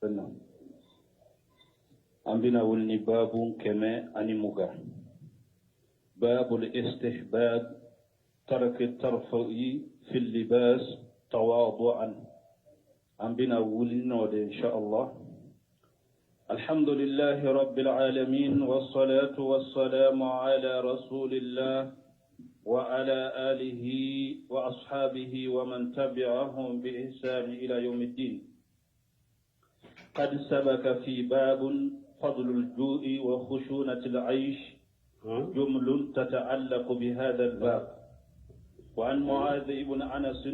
نعم. أمبنا ولني باب كما أنمغا باب الاستحباب ترك الترفع في اللباس تواضعا. أمبنا ولنا إن شاء الله. الحمد لله رب العالمين والصلاة والسلام على رسول الله وعلى آله وأصحابه ومن تبعهم بإحسان إلى يوم الدين. قد سبق في باب فضل الجوع وخشونة العيش جمل تتعلق بهذا الباب. وعن معاذ بن أنس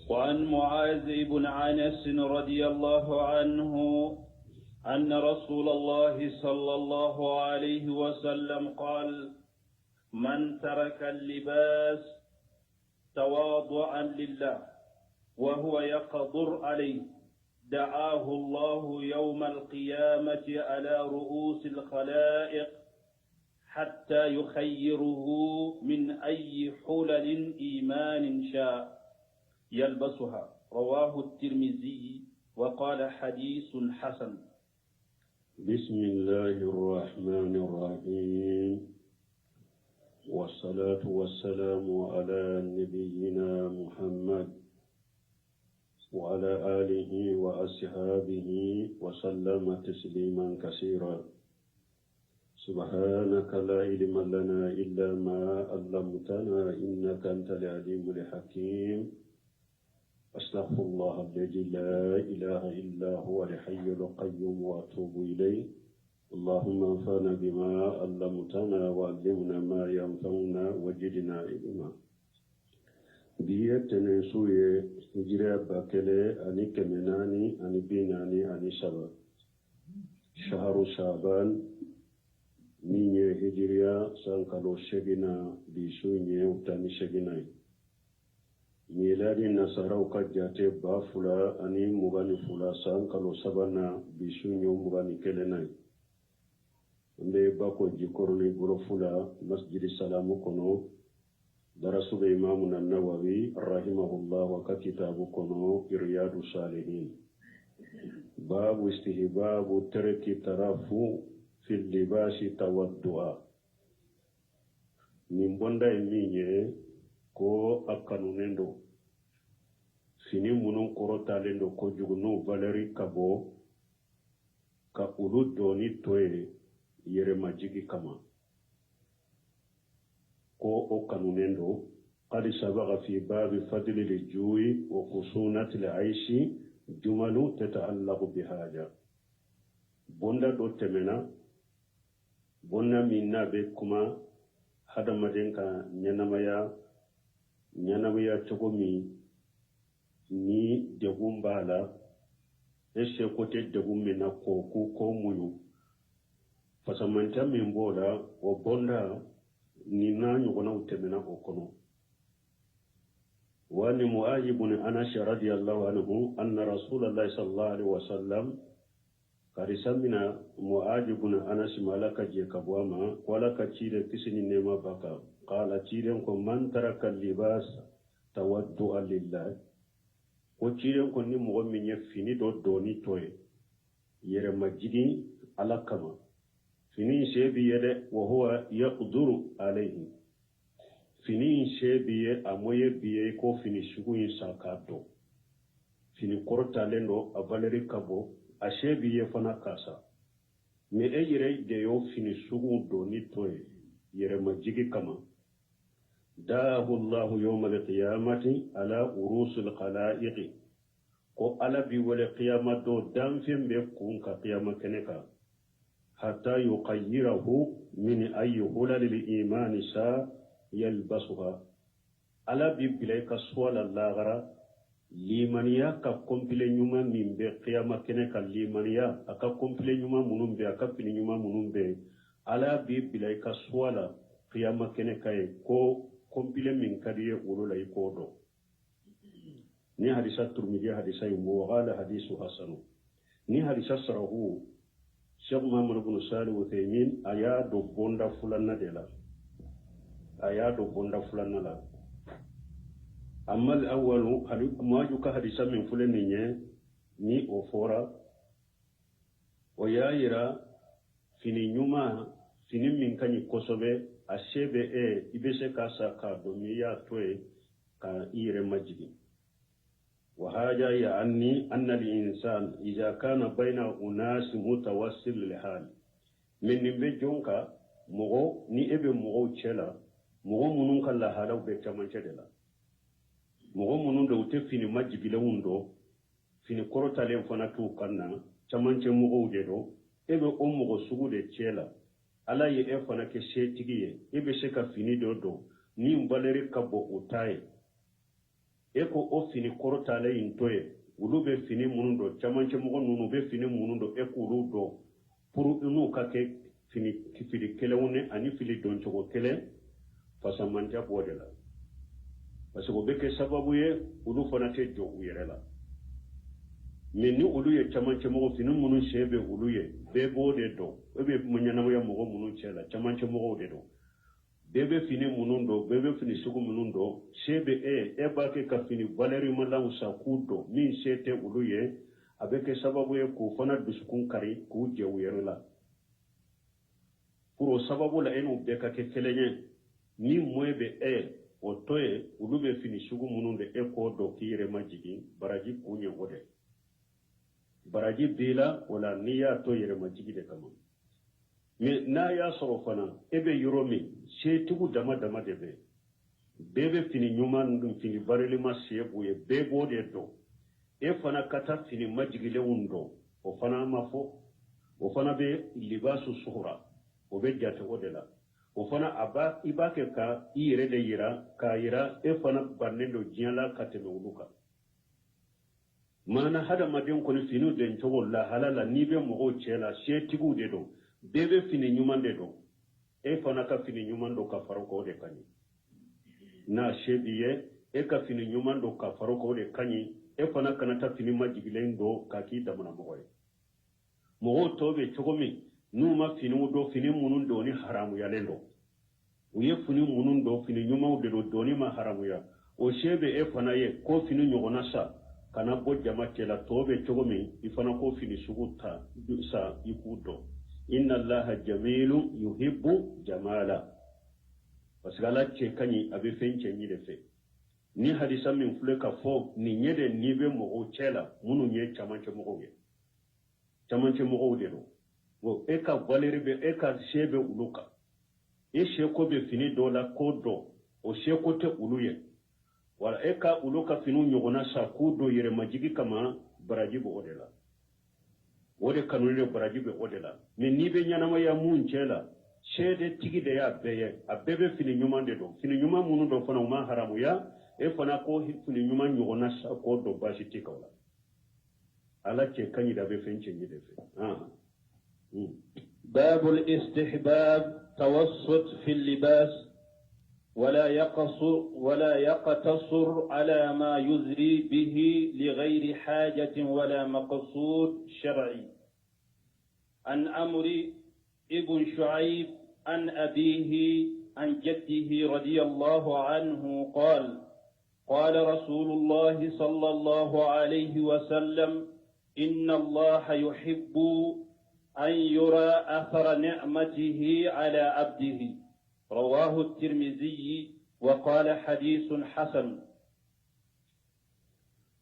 وعن معاذ بن أنس رضي الله عنه أن رسول الله صلى الله عليه وسلم قال: من ترك اللباس تواضعا لله وهو يقدر عليه دعاه الله يوم القيامة على رؤوس الخلائق حتى يخيره من أي حلل إيمان شاء يلبسها. رواه الترمذي وقال حديث حسن. بسم الله الرحمن الرحيم، والصلاة والسلام على نبينا محمد وعلى آله وأصحابه وسلم تسليما كثيرا. سبحانك لا علم لنا إلا ما علمتنا إنك أنت العليم الحكيم. أستغفر الله الذي لا إله إلا هو الحي القيوم وأتوب إليه. اللهم انفعنا بما علمتنا وعلمنا ما ينفعنا وزدنا علما. بيتنا سوية هجرة باكلة أني كمناني أني بيناني أني سبا شهر شعبان ميني هجريا سانكالو شجنا بيسوني وتاني شجناي ميلادي نصارى كجاتي بافولا أني مغاني فولا سانكالو سبانا بيسوني ومغاني كلناي مبي باكو جيكورني غروفولا مسجد السلام كونو درسوا إمامنا النووي رحمه الله وكتاب كونو رياض الصالحين. باب استحباب ترك ترفع في اللباس تودعا. من بندا إميني كو أكانونندو fini munun korotalen do ko jugunu valeri kabo ka ulu doni toye yere majigi kama ko o kanunendo qad sabaga fi babi fadli al-ju'i wa khusunati al-aishi jumalu tata'allaqu bihaja. Bonda do temena bonna minna be kuma hada madenka nyanamaya chogomi ni degumbala ese kote degumena ko muyu fasamanta membola o bonda ni nanyo kona utemena okono. Wani Mu'adh ibn Anas radiyallahu anhu anna Rasulullah sallallahu alaihi wasallam karisamina Mu'adh ibn Anas malaka je kabwama wala kachire kisini nema baka qala chire ko man taraka libas tawaddu lillah ko chire ko ni mo minye fini do doni toy yere majidi alakama fini shebi yede wa huwa yaqduru alayhi fini shebi amoye biye ko fini shugun sakado fini korta lendo avaleri kabo ashebi ye fana kasa me yere de yo fini shugun doni toy yere majigi kama daahu Allah yawm al-qiyamati ala urus al-khalaiq ko ala bi wal qiyamah do damfim be kun ka qiyamah keneka hatta yuqayyirahu min ayyi hulal al-iman sa yalbasuha ala bi bilay ka swala lagara limaniya ka kompile nyuma min be qiyamah keneka limaniya aka kompile nyuma munum be aka pili nyuma munum be ala bi bilay ka swala qiyamah keneka ko kompile min kadiye ulula ikodo ni hadisa Tirmidhi hadisa yumbo wala hadisu hasanu ni hadisa sarahu Sheikh Muhammad ibn Salih Uthaymin aya do bonda fulanna de la aya do bonda fulanna la amma al-awwalu maju ka hadisa min fulani ni o fora o yayira fini nyuma fini min kanyi kosobe ashebe ibese kasa ka do mi ya toy ka ire majidi wa haja ya anni anna al-insan idha kana bayna unas mutawassil lihal min nimbe jonka mogo ni ebe mogo chela mogo munun kala halaw be tamanche de la mogo munun do te fini majigi la wundo fini korotale fana tu kanna tamanche mogo de do ebe o mogo sugu de chela ala ye e fana ke shetigiye ebe sheka fini do ni mbaleri kabo utaye eko o fini korotale intoye ulu be fini munundo chamanche mogo nunu be fini munundo eko do puru inu kake fini kifili kelewune ani fili don chogo kele fasamanta bodela parce que beke sababu ye ulu fana te jo uyerela meni ulu ye chamanche mogo fini munu shebe ulu ye bebo de do ebe munyana ya mogo munu chela chamanche mogo de do bebe fini munundo bebe fini sugu munundo shebe bake ka fini valeri malau sa kudo min shete ulu ye abeke sababu ye ku fana dusukun kari ku je uyerela puro sababu la enu beka ke kelenye ni mwebe otoye ulu be fini sugu mununde ko do kire majigi baraji kunye ode baraji bila wala niya to yere majigi de kama me na ya sorofana ebe yuromi shetugu dama debe bebe fini nyuma ndum fini barele ma shebu ye bebo de do fana kata fini majigi le undo o fana mafo o fana be libasu suhra o be jate odela o fana aba ibake ka ire de yira ka yira fana barnendo jiala kateme uluka mana hada madin ko ni finu den to wala halala ni be mo chela shetigu de do bebe fini nyumande do fana ka fini nyumando ka faroko de kani na shebiye ka fini nyumando ka faroko de kani fana kana ta fini majigilendo ka ki da mona mo tobe chogomi numa fini do fini munun do ni haramu ya lendo uye fini munun do fini nyuma do ni ma haramu ya o shebe fana ye ko fini nyogona sa kana bo jama kela tobe chogomi ifana ko fini suguta sa ikudo inna allaha jamilu yuhibbu jamala pasgala che kanyi abe fenche ni defe ni hadisa min fule ka fo ni nyede ni be mo chela munu nye chamanche mo de do wo eka valeri be eka shebe uluka sheko be fini dola kodo o sheko te uluye wala eka uluka finu nyogona sa kudo yere majigi kama barajibu odela wode kanule barajibu odela me nibe nyanama ya munchela shede tigi de ya beye abebe fini nyumande do fini nyuma munu do fana ma haramu ya fana ko fini nyuma nyogona sa kodo bashi tikawla ala che kanyi da be fenche ni defe باب الاستحباب توسط في اللباس ولا يقتصر على ما يزري به لغير حاجة ولا مقصود شرعي. عن عمرو ابن شعيب عن أبيه عن جده رضي الله عنه قال قال رسول الله صلى الله عليه وسلم إن الله يحب أن يرى أثر نعمته على عبده. رواه الترمذي وقال حديث حسن.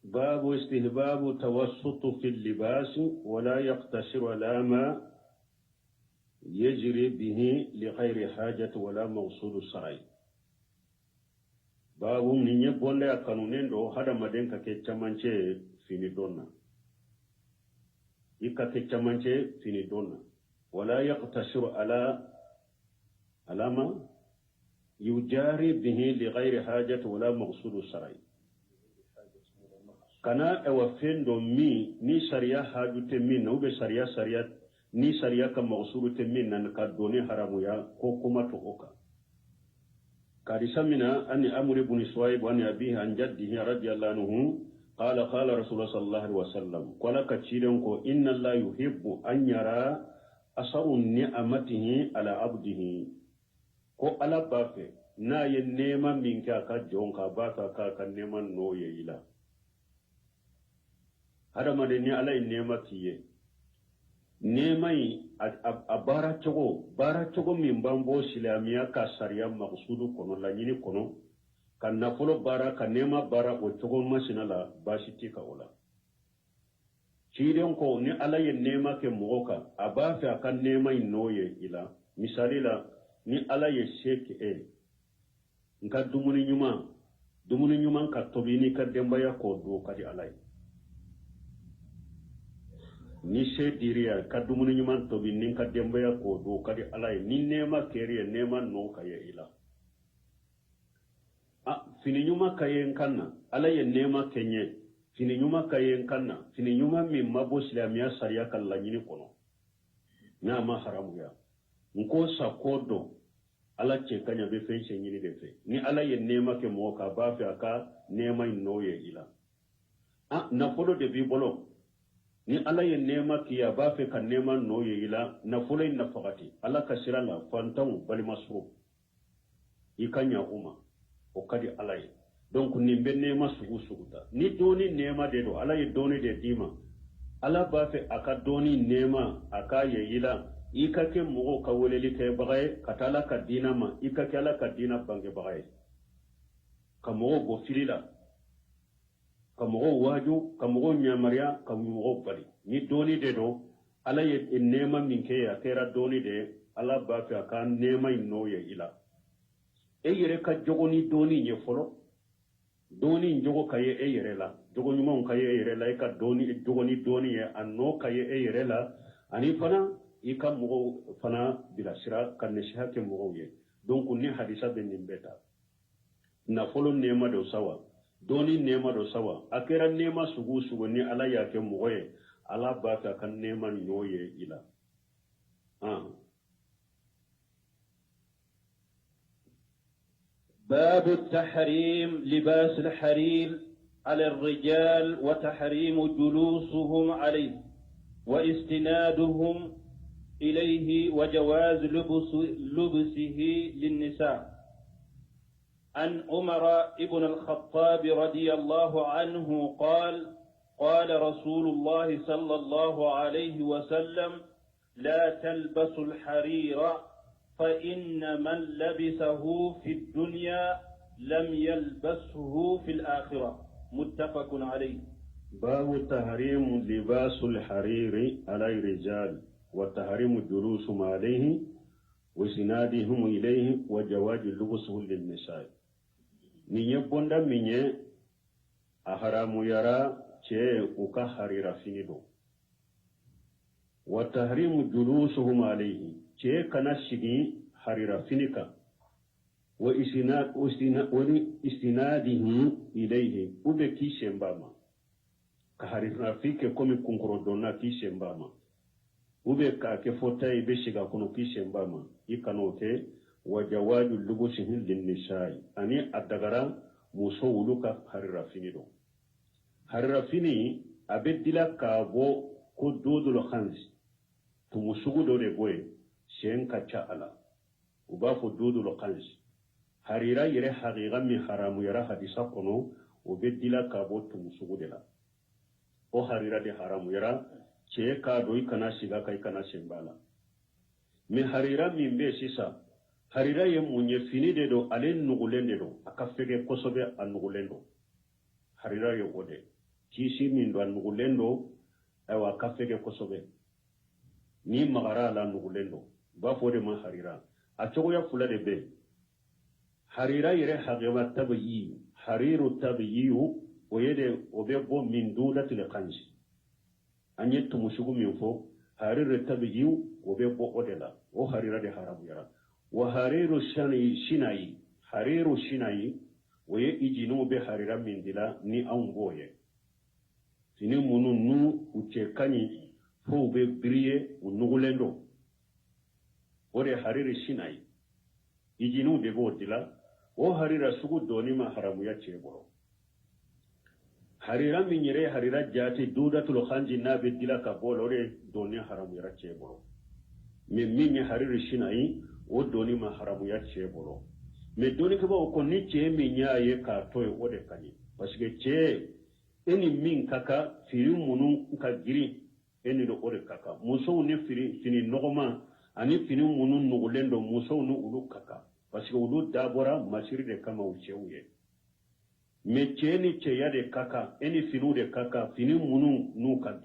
باب استهباب توسط في اللباس ولا يقتصر على ما يجري به لغير حاجة ولا مقصود الشرعي. باب من يقول لك قانونين دو هذا مدينة كتشمانشي فيني دونا كتشمانشي فيني دونا ولا يقتصر على ما يجاري به لغير حاجة ولا مقصود الشرعي. kana ewafin do mi ni sharia haju te min no be sharia ni sharia ka mawsuru te min nan ka doni haramu ya ko kuma to oka kadi samina ani amr ibn suwaib wa abi an jaddihi radiyallahu anhu qala rasulullah sallallahu alaihi wasallam qala ka cilen ko inna la yuhibbu an yara asaru ni'amatihi ala abdihi ko ala bafe na ye nema min ka ka jonka ba ka nema no ye ila hada ma de ni ala ye nema kiye nema yi a bara cogo min bambo silamiya ka sariya maqsudu kono la nyini kono kan nafolo bara ka nema bara o cogo masina la basiti ka ola ciiden ko ni ala ye nema ke mogoka a b'a fɛ a ka nema in no ye ila misali la ni ala ye seke nka dumuni ɲuman ka tobi ni ka denbaya ko do ka di ala ye ni se diriya ka dumuni ɲuman tobi ni ka denbaya ko do ka di ala ye ni nema keri ye nema no ka ye ila fini ɲuman ka ye nkanna ala ye nema kenye fini ɲuman ka ye nkanna fini ɲuman min ma bɔ silamiya sariya ka laɲini kɔnɔ n'a ma haramuya nko sa ko dɔn ala cɛ ka ɲa bɛ fɛn cɛ ɲini de fɛ ni ala ye nema kɛ mɔgɔ ka b'a fɛ a ka nema in nɔ ye i la nafolo de b'i bolo ni ala ye nema k'i a b'a fɛ ka nema nɔ ye i la nafolo in nafagati ala ka sira la fantanw balimasoro i ka ɲa u ma o ka di ala ye donc nin bɛ nema sugu ta ni dɔɔni nema de don ala ye dɔɔni de d'i ma ala b'a fɛ a ka dɔɔni nema a ka ye i la i ka kɛ mɔgɔw ka weleli kɛbaga ye ka taa ala ka diina ma i ka kɛ ala ka diina bangebaga ye ka mɔgɔw bɔ fili la ka mɔgɔw waaju ka mɔgɔw ɲamariya ka mɔgɔw bali ni dɔɔni de don ala ye nema min kɛ ye a kɛra dɔɔni de ala b'a fɛ a ka nema in nɔ ye i la e yɛrɛ ka jogo ni dɔɔni ye fɔlɔ dɔɔni in jogo ka ye e yɛrɛ la jogo ɲumanw ka ye e yɛrɛ la i ka jogo ni dɔɔni ye a nɔ ka ye e yɛrɛ la ani fana i ka mɔgɔw fana bilasira ka nasiha kɛ mɔgɔw ye donc ni hadisa bɛ nin bɛɛ ta nafolo nema do sawa dɔɔni nema do sawa a kɛra nema sugu ni ala y'a kɛ mɔgɔ ye ala b'a fɛ a ka nema nɔ ye i la باب التحريم لباس الحرير على الرجال وتحريم جلوسهم عليه واستنادهم إليه وجواز لبسه للنساء. عن عمر بن الخطاب رضي الله عنه قال قال رسول الله صلى الله عليه وسلم لا تلبسوا الحرير فإن من لبسه في الدنيا لم يلبسه في الآخرة متفق عليه. باب تحريم لباس الحرير على الرجال وتحريم جلوسهم عليه وسنادهم إليه وجواز لبسه للنساء. نيجي بوندا ميني أحرام يرى شيء وكحرير فينيدو وتحريم جلوسهم عليه شيء كان شيء حرير فينيكا واستنادهم إليه وبكي شمباما كحرير فيك كومي كونكرودونا كي شمباما ube ka ke fota ibe shiga kono kishen bama ikanote wajawaju lubusihin linnisai ani adagara muso wuluka harira fini do harira fini abedila ka bo ko dodul khans tumusugu do de boy shen kacha ala uba fo dodul khans harira yere haqiqa mi haramu yara hadisa kono obedila ka bo tumusugu de la o harira de haramu yara ce ka do ikana shiga kai kana shembala mi harira min be sisa harira ye munye fini de do alen nugulen de do akafege kosobe an nugulen do harira ye ode kisi min do an nugulen do awa akafege kosobe ni magara la nugulen do ba fo de ma harira a cogo ya fula de be harira yere hagema tabiyi hariru tabiyu o yede obe bo min dulatil qanji anye tumusugu min fo harira tabiyu obe bo odela o harira de haramu yara wa hariru shinayi hariru shinayi oye ijinu be harira min dila ni angoye sini munu nu uche kanyi fo be briye unugulendo ore hariri shinayi ijinu de bo dila o harira sugu doni ma haramu ya cheboro harira min yere harira jati dudatul khanji na be dila ka bolo re doni haramu ya cheboro min ya hariri shinai o doni ma haramu ya ce bolo me doni ke ba ko ni ce min ya ye ka to o de kani parce que ce eni min kaka firi munun ka giri eni do o de kaka muso ni fini nogoma ani fini munun nugulendo muso nu ulu kaka parce que ulu dabora masiri de kama uchewe me ce ni ce ya de kaka eni finu de kaka fini munun nu ka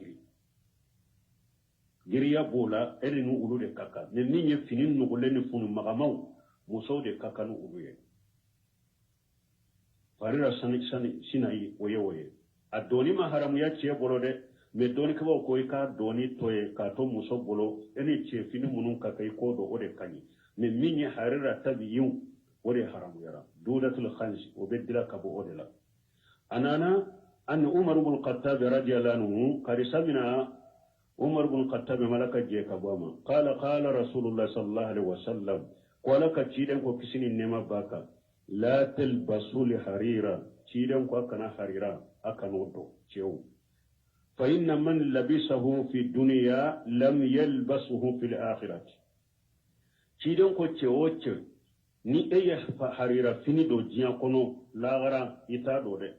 giri ya bola eni nu ulu de kaka ne min ye fini nuguleni funu magamaw muso de kaka nu ulu ye farira sani sinai oye a doni ma haramu ya ce bolo de me doni ka ba ko ka doni toye ka to muso bolo eni ce fini munun kaka ko do o de kani me min ye harira tabiyu o de haramu yara dulatul khansi o bedila ka bo o de la anana an umar ibn al-khattab radiyallahu anhu karisamina umar ibn al-khattab malaka je ka bama qala rasulullah sallallahu alaihi wasallam qala ka ciden ko kisini nema baka la talbasu li harira ciden ko kana harira akano do cewu fa inna man labisahu fi dunya lam yalbasuhu fil akhirati ciden ko cewoce ni eye harira fini do jiya kono lagara ita do de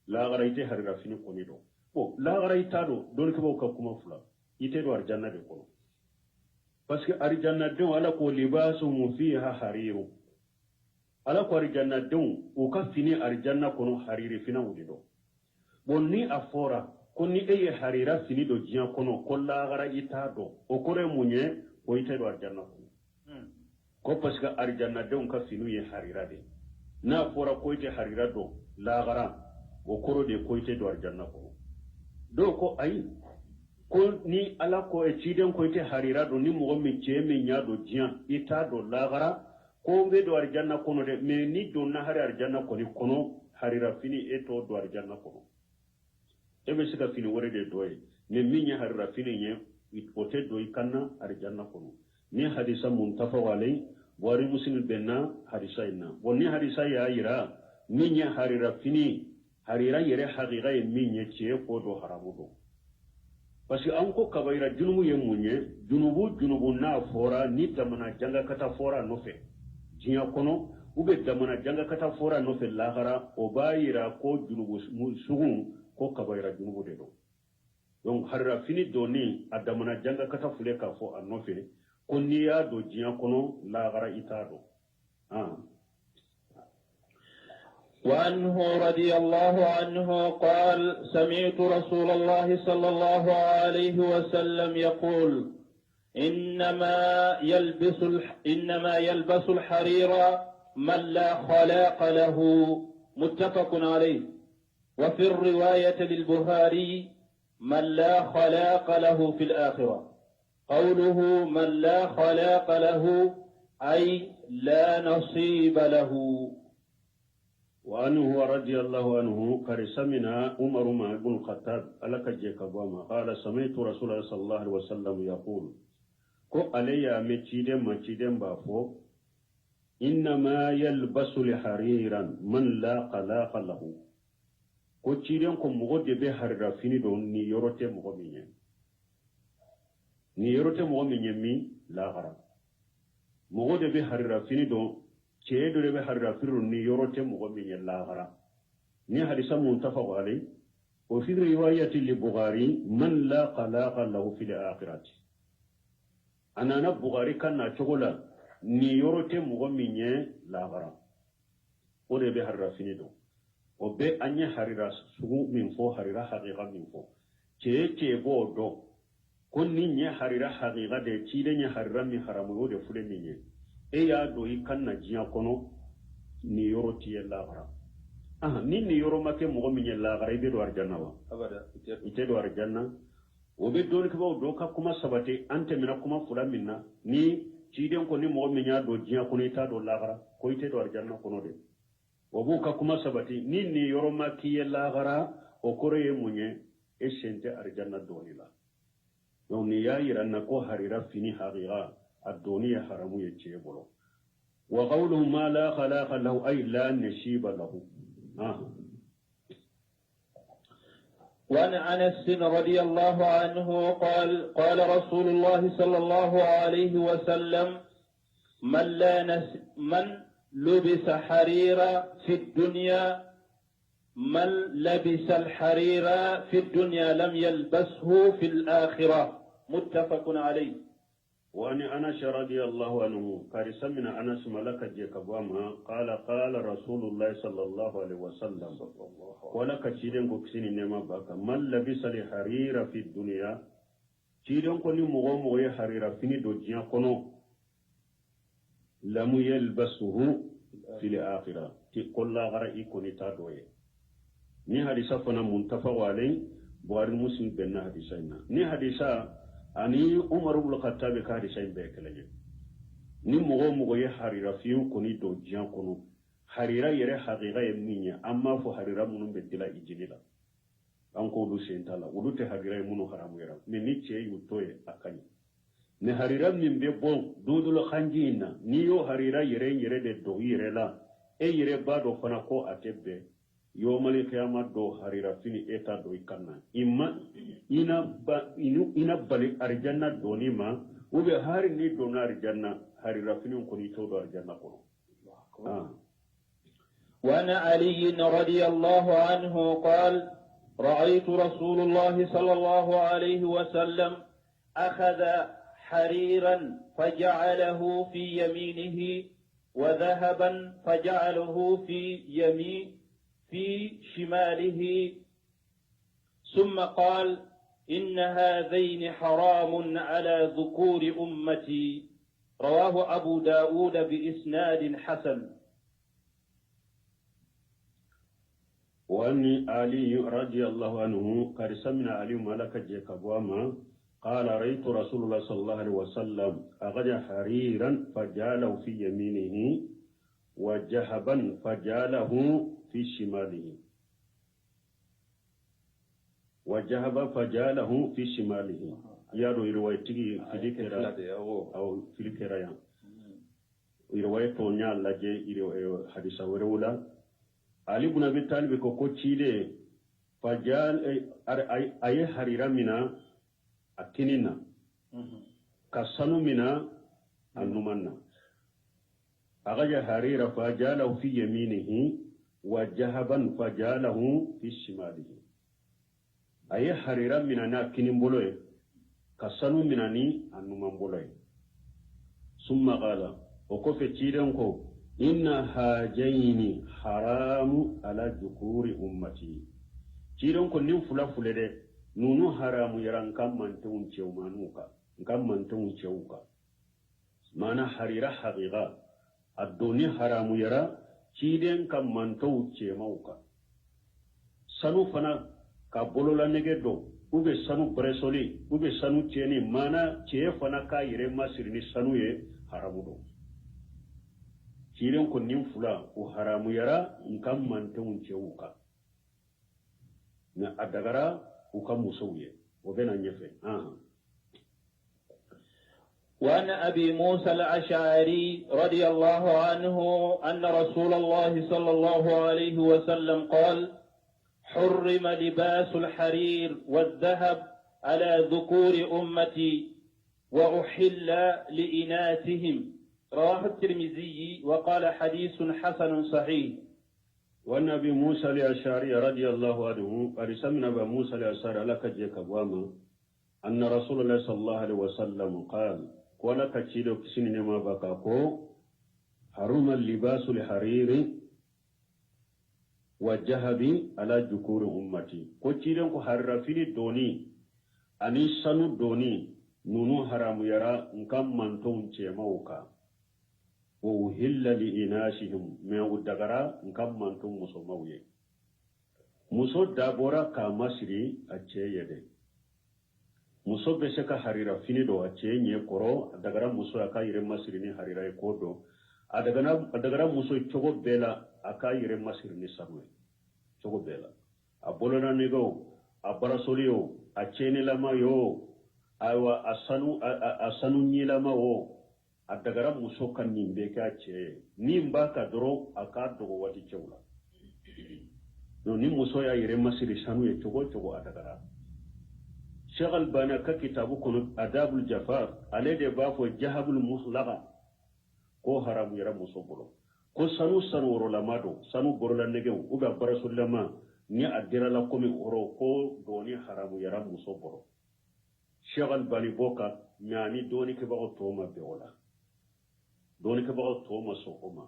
lagara ite harira fini koni do o lagara ita do don ko ka kuma fula ite do arjanna de kono parce que arjanna de wala ko libasu fiha hariru ala ko arjanna de o ka fini arjanna kono hariri fina wudi do bonni afora konni eye harira fini do jiya kono ko lagara ita do o kore munye o ite do arjanna kono ko parce que arjanna de ka finu ye harira de na fora ko ite harira do lagara o koro de ko ite do arjanna kono do ko ayi ko ni ala ko e ciden ko ite harira do ni mo mi ceme nya do jiya ita do lagara ko be do arjanna kono de me ni do na hari arjanna kono harira fini eto do arjanna kono e be sika fini wore de doye ne minya harira fini nye ite do ikanna arjanna kono ni hadisa muntafaq alai wari muslim benna hadisa inna woni hadisa ya ira minya harira fini harira yere haqiqa ye minya ce ko do haramu do parce que an ko kabaira junubu ye munye junubu na fora ni tamana janga kata fora no fe jinya kono ube damana janga kata fora no fe lahara o bayira ko junubu sugun ko kabaira junubu de do donc harira fini doni adamana janga kata fule ka fo an no fe ko ni ya do jinya kono lahara ita do وعنه رضي الله عنه قال سمعت رسول الله صلى الله عليه وسلم يقول إنما يلبس الحرير من لا خلاق له متفق عليه وفي الرواية للبخاري من لا خلاق له في الآخرة قوله من لا خلاق له أي لا نصيب له. وأنه رضي الله عنه كرسمنا عمر بن الخطاب ألك جيك بوما قال سمعت رسول الله صلى الله عليه وسلم يقول كو علي مچيدم بافو إنما يلبس الحريرا من لا خلاق له كو چيدم كو مغد به حريرا فيني دون ني يروتي مغمين مي لا غرا مغد به حريرا فيني دون ceedo be harra firu ni yorote mo min yalla gara ni hadisa muntafaq alay wa fi riwayati li bukhari man la khalaqa lahu fil akhirati anana bukhari kanna chogola ni yorote mo min yalla gara o de be harra finido o be anya harira sugu min fo harira haqiqa min fo ce bodo kon ni nya harira haqiqa de ci de nya harira mi haramu de fule min ye e ya do i kanna jiya kono ni yoro ti yalla gara ni yoro make mo mi yalla gara be do arjanna wa abada ite do arjanna o be do ko do ka kuma sabate ante mina kuma fula minna ni ciden ko ni mo mi nya do jiya kono ita do lagara ko ite do arjanna kono de o bu ka kuma sabate ni yoro make yalla gara o kore ye munye e sente arjanna do ni la donc ni ya yiranna ko harira fini haqiqa الدنيا حرام يجيبه وقوله ما لا خلاق له أي لا نشيب له وعن أنس رضي الله عنه قال قال رسول الله صلى الله عليه وسلم من لبس حرير في الدنيا من لبس الحرير في الدنيا لم يلبسه في الآخرة متفق عليه. وأن أنس رضي الله عنه قال سمعنا أنس ملك جيكبواما قال قال رسول الله صلى الله عليه وسلم ولك تشيدن كوكسيني نما باكا من لبس الحرير في الدنيا تشيدن كوني مغو حرير فيني دو جيان كونو لم يلبسه في الآخرة تقول لا غرا إيكوني تادوي ni hadisa fana muntafaq alayhi buhari muslim benna hadisa ina ni hadisa ani umar ibn khattab ka hadisa be kalaje ni mogo ye harira fiu koni do jian kono harira yere haqiqa ye minya amma fo harira munum be dila ijinila an ko du sentala udute harira ye munu haramu yara me ni che yutoye akani ne harira min be bon dudul khanjina ni yo harira yere de do yere la e yere ba do fana ko atebbe yomali kiyama do harira fini eta do ikanna imma ina bali arjanna doni ma ube hari ni do na arjanna harira fini ko ni to do arjanna ko وعن علي رضي الله عنه قال رأيت رسول الله صلى الله عليه وسلم أخذ حريرا فجعله في يمينه وذهبا فجعله في شماله ثم قال إن هذين حرام على ذكور أمتي رواه أبو داود بإسناد حسن. وأن علي رضي الله عنه قال سمعنا علي ملك جيكبواما قال رأيت رسول الله صلى الله عليه وسلم أخذ حريرا فجعله في يمينه وجهبا فجعله في شماله وجهب فجعله في شماله يارو روايتي في ذكر أو في ذكر يا رواية تونيا لاجي حديث ورولا علي بن أبي طالب كوكوتشيله فجعل أي حريرا منا أكننا كسنو منا النمنا أغجى حريرا فجعله في يمينه وجهبا فجعله في شماله أي حريرا من أنا كنين بلوي كسنو من أني أنمان بلوي ثم قال وكف تيرنكو إن هاجين حرام على ذكور أمتي تيرنكو نيو فلا فلا نونو حرام يران كم من تون تشومانوكا كم من تون تشوكا مانا حريرا حقيقة الدنيا حرام يرا ciden kam mantou cemauka sanu fana ka bolola nege do ube sanu bresoli ube sanu ceni mana ce fana ka yire masirni sanu ye haramu do ciden ko nin fula o haramu yara kam mantou ceuka na adagara u kam musouye o bena nyefe وعن أبي موسى الأشعري رضي الله عنه أن رسول الله صلى الله عليه وسلم قال حرم لباس الحرير والذهب على ذكور أمتي وأحل لإناثهم رواه الترمذي وقال حديث حسن صحيح. وعن أبي موسى الأشعري رضي الله عنه قال سمعنا أبا موسى الأشعري لك جيكبواما أن رسول الله صلى الله عليه وسلم قال ولا كتشيدو كسيني نما بكاكو حرم اللباس الحرير والذهب على ذكور أمتي كتشيدو كحرفيني دوني أني سنو دوني نونو حرام يرى نكم منتون تيموكا وهل لإناسهم من ودغرا نكم منتون مسوموي مسو دابورا كامسري أتشيدي muso be se ka harira fini do a ce nye koro adagara muso aka yire masirini harira e kodo adagara muso chogo bela aka yire masirini samwe chogo bela a bolona nego a barasoliyo a cene lama yo aywa asanu nyi lama o adagara muso kan nimbe ka ce nimba ka doro aka dogo wati chewla no ni muso ya yere masiri sanu ye cogo adagara Sheikh Albani ka kitabu kono adabul jafar ale de ba fo jahabul muhlaqa ko haramu yara muso bolo ko sanu woro lamado sanu borola negew uga barasulama ni adira la komi oro ko doni haramu yara muso bolo Sheikh Albani boka nyani doni ke ba toma be wala doni ke ba toma so oma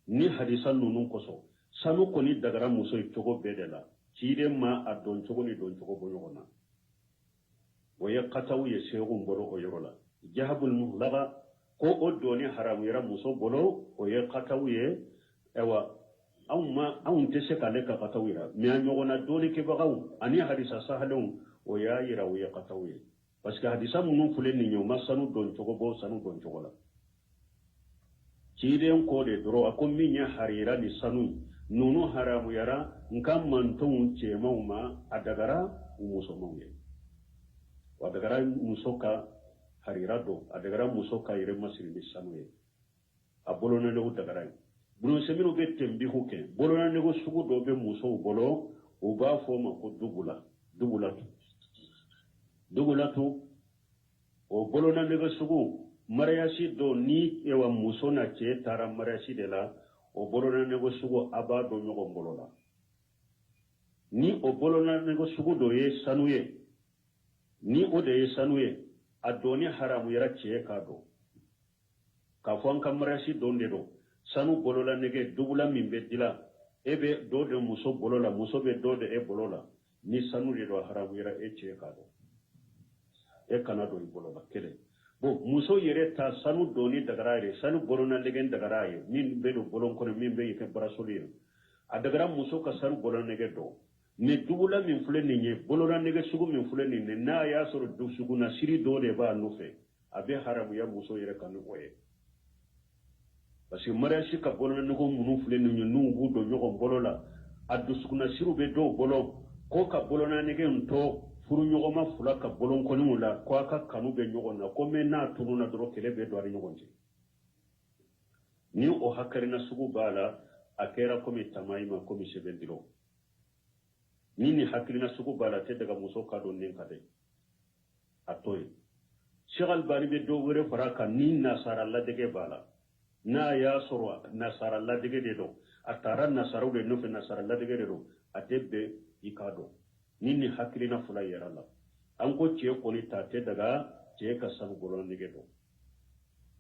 ni hadisan nunun koso sanu koni dagara muso cogo bedela cide ma adon cogo ni don cogo boyona waya qataw ye shegum bolo o yorola jahabul muhlaqa ko o doni haramu yara muso bolo o ye qataw ye ewa awun te se kale ka qataw yara mi anyogona doni ke bagaw ani hadisa sahalun o ya yira o ye qataw ye parce que hadisa munun fulen ni nyoma sanu don cogo bo sanu don cogo la cide ko de doro akon minya harira ni sanu nunu haramu yara nkam manton cemauma adagara muso mawye adagara musoka harira do adagara musoka yere masiri misanwe abolona ne udagara buno semino be tembi huke bolona ne go sugu do be muso bolo o ba fo ma ko dugula tu o bolona ne go sugu mariashi do ni ewa muso na che tara mariashi de la o bolona nego sugo aba do nyogo mbolola ni o bolona nego sugo do ye sanuye ni o de ye sanuye adoni haramu yara che ka do ka fon kamarashi donde do sanu bolola nege dugula mimbe dila ebe do de muso bolola muso be do de e bolola ni sanu de do haramu yara e che ka do e kana do bolola kele bo muso yere ta sanu doni dagaraye sanu bolona legen dagaraye min be do bolon kono min be yake barasoli a dagara muso ka sanu bolona lege do ne dugula min fuleni nye bolona lege sugu min fuleni ne na ya soro du sugu na siri do de ba nufe abe haramu ya muso yere kanu oye parce que mariage ka bolona lego munu fuleni nye nungu do nyogo bolola adu sugu na siru be do bolo ko ka bolona lege nto furu nyogoma fula ka bolon koni mula ko aka kanu be nyogona ko me na tunu na doro kele be do ari nyogonje ni o hakarina sugu bala akera komi tamaima komi sebendiro ni hakirina sugu bala te daga muso ka don nen kade atoy Sheikh Albani be do wore faraka ni nasara la dege bala na ya sorwa nasara la dege de do atara nasara de no fe nasara la dege de do atebe ikado nini hakilina fula yarala anko ce koni ta te daga ce ka sanu bolon nige do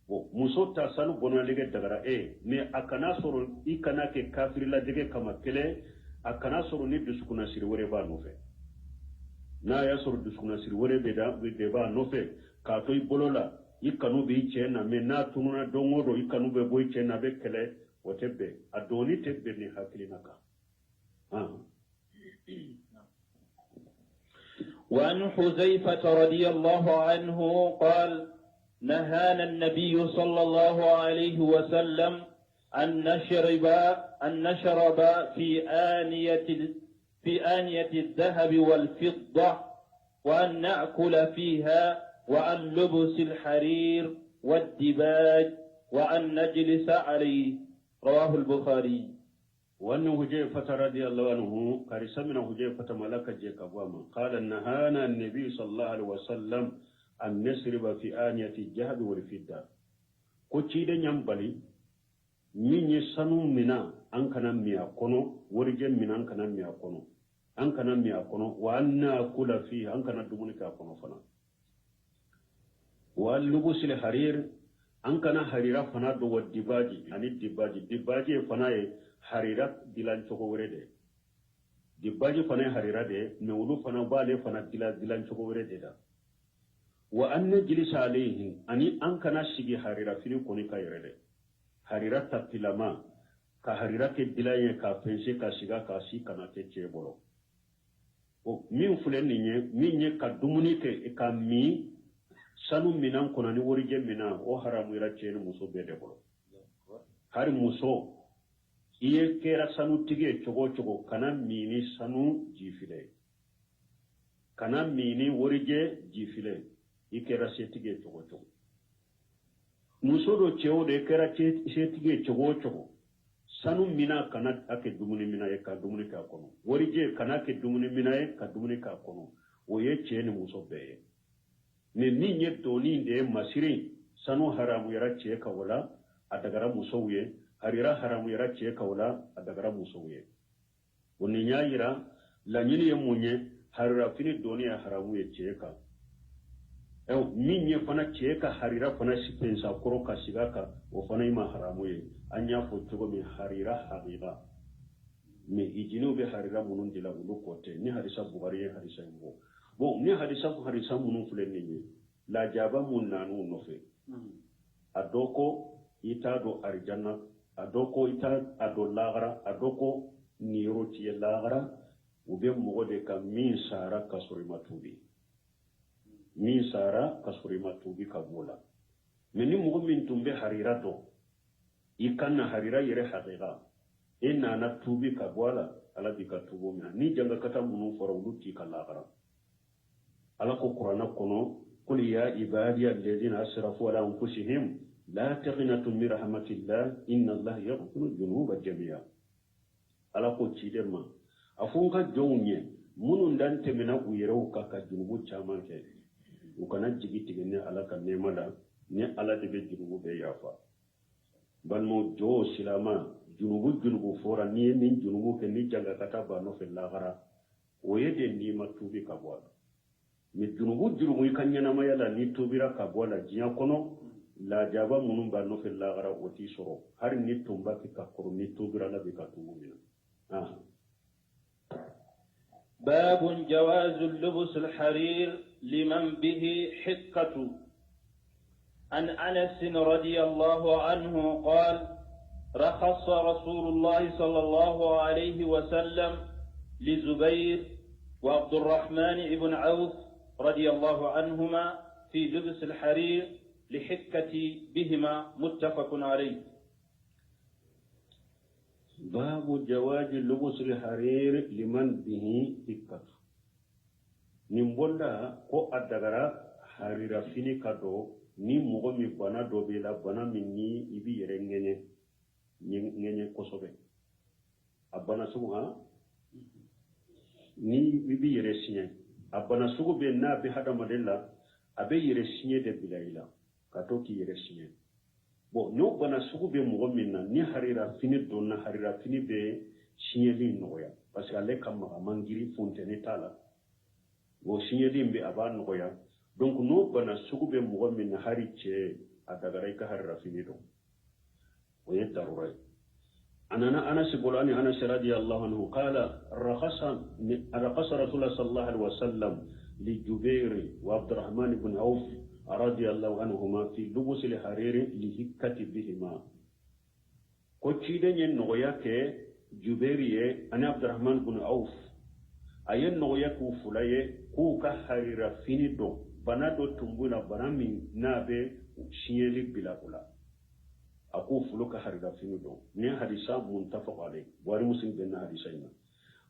bo muso ta sanu bolon nige daga me akana soro ikana ke kafiri la dige kama kele akana soro ni dusukuna siri wore ba no fe na ya soro dusukuna siri wore be ba no fe ka to ibolola ikanu be ce na me na tununa dongodo ikanu be boy ce na be kele wotebe adoni tebbe ni hakilina ka وعن حذيفة رضي الله عنه قال نهانا النبي صلى الله عليه وسلم أن نشرب في آنية الذهب والفضة وأن نأكل فيها وأن لبس الحرير والدباج وأن نجلس عليه رواه البخاري. وأن حذيفة رضي الله عنه كرسمنا حذيفة ملك جيكابوما قال نهانا النبي صلى الله عليه وسلم أن نشرب في آنية الذهب والفضة كوتشيدا نيامبالي ني سانو منا أنكنا ميا كونو ورجن من أنكنا ميا كونو أنكنا ميا كونو وأن نأكل فيه أنكنا دمونيكا كونو فنا وأن لبس الحرير أنكنا حريرا فنا دو والدباجي يعني دباجي فنا harira dilan chogo werede dibbaji fana harira de mewulu fana bale fana dilan chogo werede da wa anna jilisa alayhi ani an kana shigi harira fini koni ka yerede harira tapilama ka harira ke dilaye ka pense ka shiga ka shi kana te chebolo o min fulen nye ka dumuni ke ka mi sanu minan konani worije minan o haramu ira chenu muso bede bolo hari muso iye kera sanu tige chogo kana mini sanu jifile kana mini worije jifile ikera se tige chogo muso do cheo de kera se tige chogo sanu mina kana ake dumuni mina ye ka dumuni ka kono warije kana ke dumuni mina ye ka dumuni ka kono o ye cɛ ni muso bɛɛ ye mais min ye doni de masiri sanu haramu yara cɛ ka wala a dagara musow ye harira haramu yara cɛ ka wala a dagara musow ye o ni y'a yira laɲini ye mun ye harira fini doni ye haramu ye cɛ kan min ye fana cɛ ka harira fana pensa kɔrɔ ka siga kan o fana ima haramu ye an y'a fɔ cogo min harira haqiqa mais ijiniw bɛ harira minnu de la olu kɔ tɛ ni hadisa bugari ye hadisa in bɔ bon ni hadisa minnu filɛ nin ye lajaba mun nanu nɔfɛ a dɔ ko i t'a dɔn arijanna a dɔ ko i t'a dɔn lagara a dɔ ko ni yɔrɔ tiye lagara u bɛ mɔgɔ de kan min sara ka sɔrɔ i ma tubi min sara ka sɔrɔ i ma tubi ka bɔ la mais ni mɔgɔ min tun bɛ harira dɔn i kan na harira yɛrɛ haqiqa e nana tubi ka bɔ la ala bi ka tubo mina ni jangakata minnu fɔra olu t'i ka lagara ala ko qur'ana kɔnɔ qul ya ibadiya alladhina asrafu ala anfusihim la taqnatu min rahmatillah inna allaha yaghfiru dhunuba jami'a ala ko ciden ma a fɔ n ka jɔnw ye minnu dan tɛmɛna u yɛrɛw kan ka junubu caman kɛ u kana jigi tigɛ ni ala ka nɛɛma la ni ala de bɛ junubu bɛɛ yafa balimaw jɔw silama junubu fɔra n'i ye nin junubu kɛ ni jangakata b'a nɔfɛ lahara o ye de n'i ma tubi ka bɔ a la mais junubu i ka ɲɛnamaya la n'i tubira ka bɔ a la diɲɛ kɔnɔ lajaba minnu b'a nɔfɛ lahara o t'i sɔrɔ hali ni tun b'a kɛ ka kɔrɔ ni tubira la bɛ ka tubu mina باب جواز اللبس الحرير لمن به حقة. عن أنس رضي الله عنه قال رخص رسول الله صلى الله عليه وسلم لزبير وعبد الرحمن بن عوف رضي الله عنهما في لبس الحرير لحكة بهما متفق عليه. باب جواز لبس الحرير لمن به حكة. نمبولا كو أدغرا حرير فيني كادو ni mogo mi bana do be la bana min ni ibi yere ngenye kosobe abana sugu ha ni ibi yere sinye abana sugu be na be hada madella abe yere sinye de bilaila kato ki yere sinye bo no bana sugu be mogo min na ni harira fini do na harira fini be sinye li noya parce que ale kam mangiri fontene tala bo sinye li be aba noya donc no bana sugu be mogo min hari ce adagara ka harira fini do o ye darura anana anas bolani anas radiyallahu anhu qala rakhasa rasulullah sallallahu alaihi wasallam li jubair wa abdurrahman ibn auf radiyallahu anhuma fi lubus al hariri li hikati bihima ko cide nyen no yake jubair ye ani abdurrahman ibn auf ayen no yaku fulaye ku ka harira fini do bana do tumbuna bana min nabe shiyeli bilakula aku fuluka harida finu do ni hadisa muntafaq alay wari muslim ben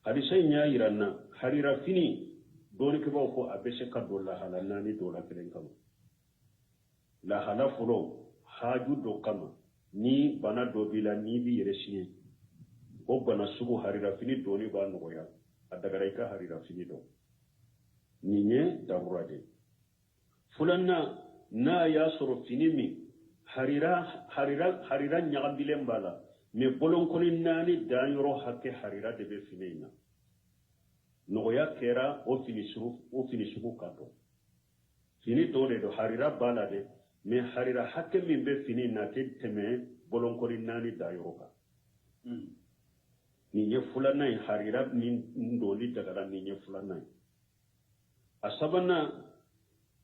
hadisa nya iranna harira fini doni ke ba ko abese ka do la halana ni do la kelen kam la hala fulo haju do kama ni bana do bila ni bi yere shiye o bana sugu harira fini doni ba no ya adagara ka harira fini do ni nye darurade fulanna na ya soro finimi harira nyagambilen bala me bolon koni nani danyoro hakke harira de be finina noya kera o finisugu kato fini dole do harira bala de me harira hakke min be finina te teme bolon koni nani danyoro ka ni ye fulanna harira min ndoli daga ni ye fulanna asabana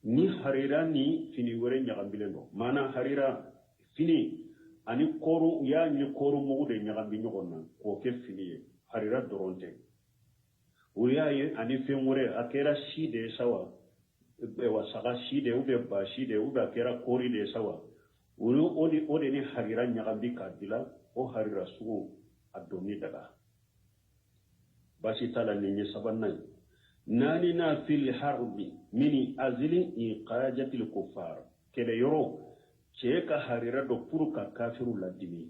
ni harira ni fini wore nyagambilen do mana harira fini ani koru ya ni koru mo de nyagambi nyogonna ko ke fini ye harira doronte uriyaye ani femore akera shide sawa be wasaga shide ube ba shide ube akera kori de sawa uri ode ni harira nyagambi kadila o harira sugu adoni daga bashi tala ni sabanai nani na fil harbi mini azli iqajatil kuffar kele yoro cheka harira do puruka kafiru ladini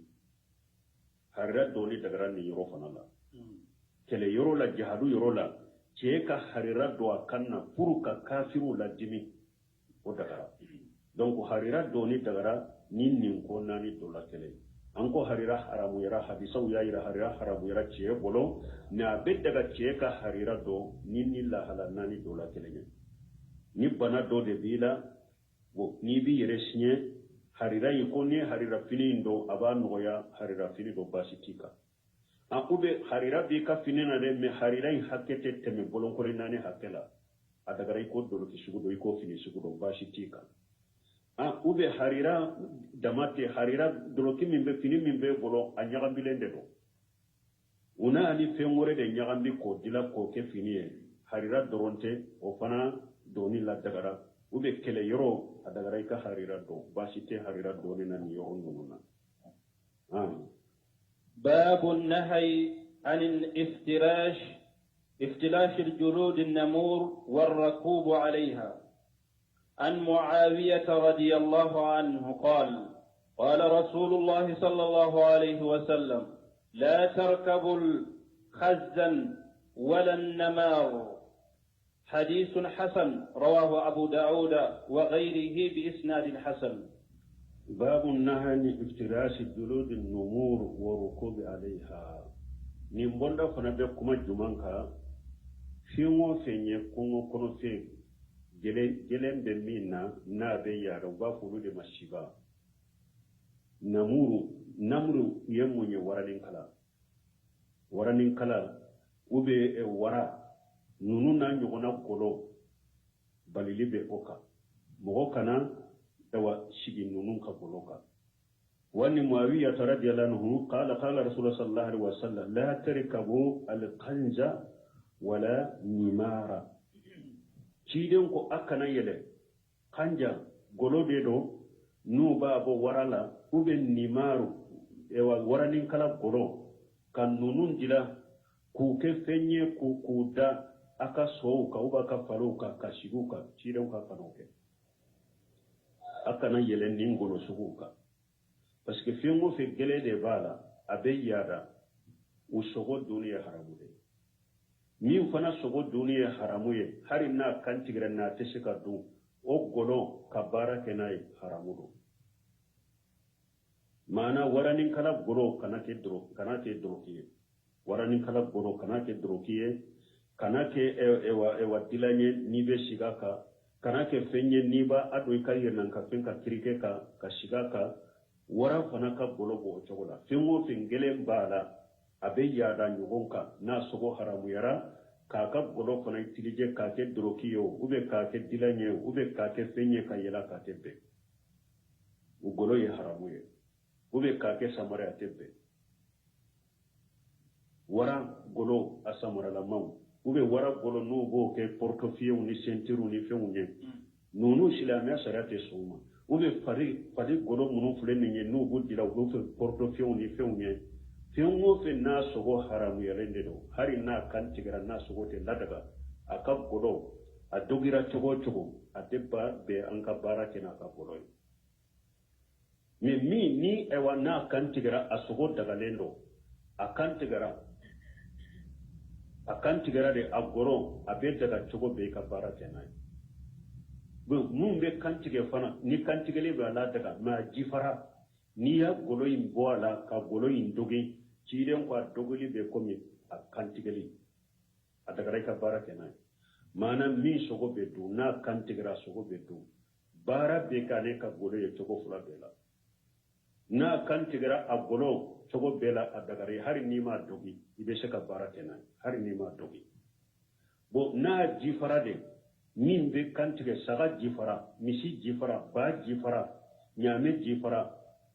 harira doni dagara ni yoro fana la kele yoro la jihadu yoro la ce ka harira do akanna puru ka kafiru la dimi o dagara donc harira doni dagara nin ko nani do la kele anko harira haramu yara hadisa ya ira harira haramu yara ce bolo na be daga ce ka harira do nin la hala nani do la kele ni bana do de bila bo ni bi yere sinye harira yiko ni harira fini ndo aba noya harira fini do basitika an ube harira bi ka fini na de me harira in hakete teme bolon ko nani hakela adagara iko do ki sugu do iko fini sugu do basitika an ube harira damate harira do ki min be fini min be bolo anyaga bilende do una ani fengore de nyagambi ko dila ko ke fini e harira doronte o fana doni la dagara ube kele yoro adagara ika harira do basite harira do ni nan yo onuna باب النهي عن افتلاش الجلود النمور والركوب عليها. عن معاوية رضي الله عنه قال قال رسول الله صلى الله عليه وسلم لا تركبوا الخزن ولا النمار. حديث حسن رواه أبو داود وغيره بإسناد حسن. باب النهي عن افتراس جلود النمور والركوب عليها. نيمبوندا فنبه كما جمانكا فيمو فيني كونو كونو في جلين بمينا نابي يارو بافولو دي مسيبا نمرو يموني ورانين كلا ube wara nunu na nyogona kolo balili be oka mogo kana dawa shigi nunun ka boloka wani muawiya radiyallahu anhu qala rasulullah sallallahu alaihi wasallam la tarkabu al-qanja wala nimara ciden ko akana yele kanja golo be do nu ba bo warala ube nimaru ewa waranin kala golo kan nunun dila ku ke fenye ku kuda aka souka uba ka faruka ka shiguka ciden ka kanoke akana yele ningolo suguka parce que fengo fe gele de bala abe yada usogo duniya haramude min fana sogo duniya haramuye hari na kantigre na tesika du o golo kabara kenai haramudo mana waranin kala golo kanake dro kiye waranin kala golo kanake dro kiye kanake ewa dilanye nibe shigaka kanake fenye niba ado ikaye nan ka fenka kirike ka shigaka wara fana ka golo bo chogola fengo fengele mbala abe yada nyugonka na sogo haramu yara kaka golo fana itilije kake drokiyo ube kake dilanye ube kake fenye ka yela ka tebe ugolo ye haramu ye ube kake samare atebe wara golo asamara la mawu ube wara golo no bo ke portofio ni ceinture ni fenye nonu silama sarate suma ube fari golo munu fuleni no bo dila go fe portofio ni fenye fengo fe na sogo haramu yalende do hari na kantigra na sogo te ladaga aka golo adogira chogo adeba be anka barake na ka golo ni ewa na kantigra asogo daga lendo akantigra de agoro abe daga chogo be ka barake na mun be kantige fana ni kantigele be ala daga ma jifara ni ya golo in boala ka golo in dogi ciden kwa dogoli be komi a kantigeli a daga ka barake na mana mi sogo be du na kantigra sogo be du bara be kane ka golo ye togo fula bela na kantigra a golo sogo bela a daga hari ni ma dogi ibe se ka barake na hari ni ma dogi bo na jifara de min be kantigre saga jifara misi jifara ba jifara nyame jifara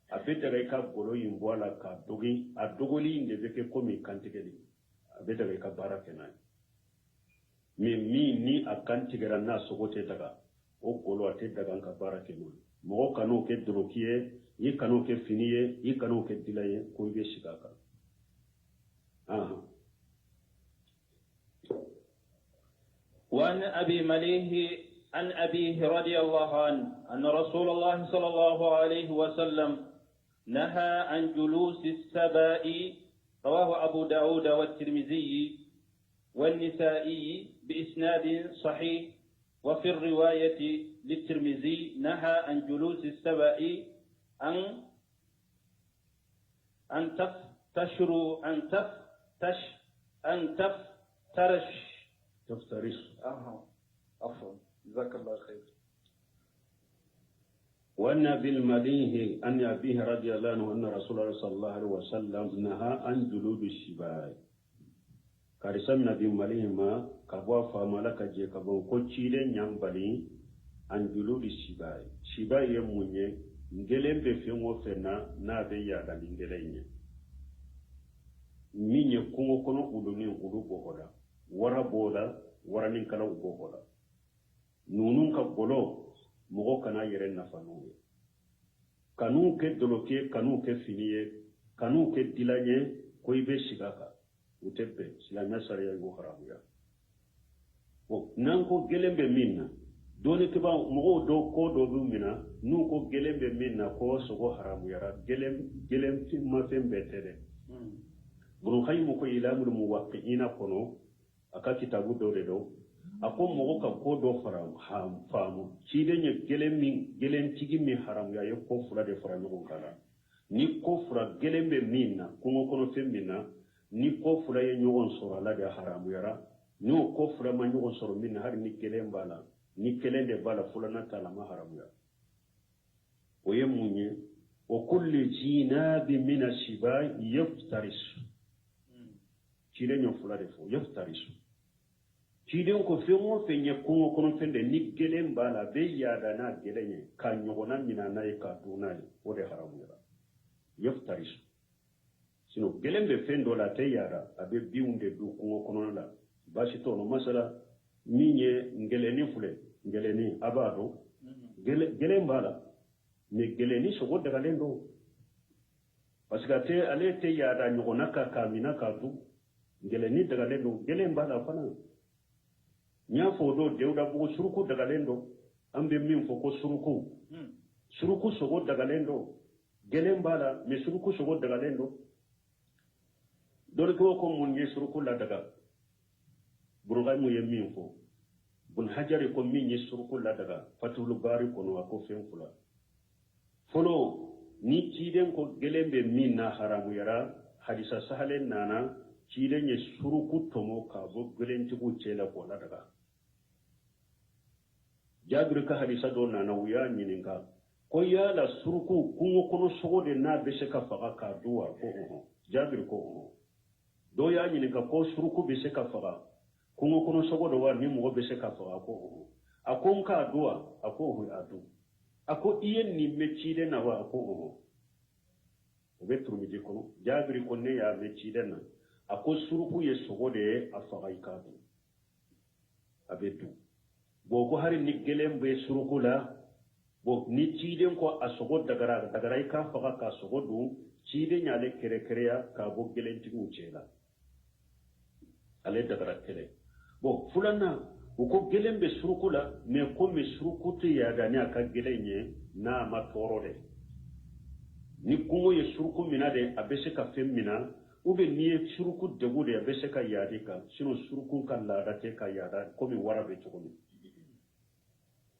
abetaga ka golo yimbola ka dogi a dogoli inde beke komi kantigeli abetaga ka barake na ni akantigera na sogote daga o golo ate daga ka barake no mo kanu ke drokiye yi kanu ke finiye yi kanu ke dilaye ko be shigaka وعن أبي مليه عن أبيه رضي الله عنه أن رسول الله صلى الله عليه وسلم نهى عن جلوس السباء، رواه أبو داود والترمذي والنسائي بإسناد صحيح. وفي الرواية للترمذي نهى عن جلوس السباء أن تفترش عفوا، جزاك الله خير. وأن بالمليه أن أبيه رضي الله عنه أن رسول الله صلى الله عليه وسلم نهى عن جلود الشباء. كارسم نبي مليه ما كبوا فمالك جي كبوا كوتشيل نيامبالي عن جلود الشباء. شباء يموني نجلم بفيمو فينا نابي يادا نجلين min ye kungo kono uluni ulu bohoda wara boda wara nin kala bohoda nunun ka bolo mogo kana yere nafanu kanu ke doloke kanu ke finiye kanu ke dilanye ko ibe shigaka utebe silanya sariya go haramuya o nan ko gelembe minna doni ke ba mogo do ko do lumina nu ko gelembe minna ko sogo haramuya gelem ma fembe tere Ibn Qayyim ko ilamul muwaqqi'ina kono aka kitabu dole do ako mogo ka ko do famu ci de nye gelen tigi mi haram ya yo ko fura de fura no kala ni ko fura gelen be minna ko kono femmina ni ko fura ye nyogon soro la de haram yara ni ko fura ma nyogon soro minna har ni gelen bala ni gelen de bala fula na tala ma haram ya o ye munye o kulli jinabi min ashiba yaftaris Chile fula de fo yaftarisu Chile ko fengo fenye kungo kono fende ni gelen bala be yada na gelenye ka nyogona mina na e ka dunali o de haramu yara yaftarisu sino gelen be fendo la te yada abe biunde du kungo kono la bashi to no masala minye ngeleni fule ngeleni abado gelen bala me geleni sogo daga lendo parce que te ale te yada nyogona ka kamina ka du geleni daga lendo gelen bala fana nya fo do dewda bu suruku daga lendo ambe min fo ko suruku sogo daga lendo gelen bala me suruku sogo daga lendo dole ko mun ye suruku la daga burga mu ye min fo bun hajari ko min ye suruku la daga fatul bari ko no ko fen fula folo ni ciden ko gelembe min na haramu yara hadisa sahalen nana Chile nye suruku tomo ka bo gelentigu chela ko la daga jabir ka hadisa do na na uya nyininga ko ya la suruku kungo kono sogo de na bese ka faga ka duwa ko jabir ko do ya nyininga ko suruku bese ka faga kungo kono sogo do wa ni mo bese ka faga ko akon ka duwa ako hu adu ako iyen ni me Chile na wa ko betru mi dikono jabir ko ne ya me Chile na ako suruku ye sogo de afaga ikadu abedu bo ko hari ni gelem be suruku la bo ni ciden ko asogo dagara ka faga ka sogo du ciden nyale kere ya ka bo gelenti ucela ale dagara kele bo fulana ko gelem be suruku la me ko me suruku te ya gani aka gelenye na ma torode ni kungo ye suruku minade abese ka femmina ube niye suruku degude ya bese ka yadika sino suruku kan la date ka yada komi warabe chukumi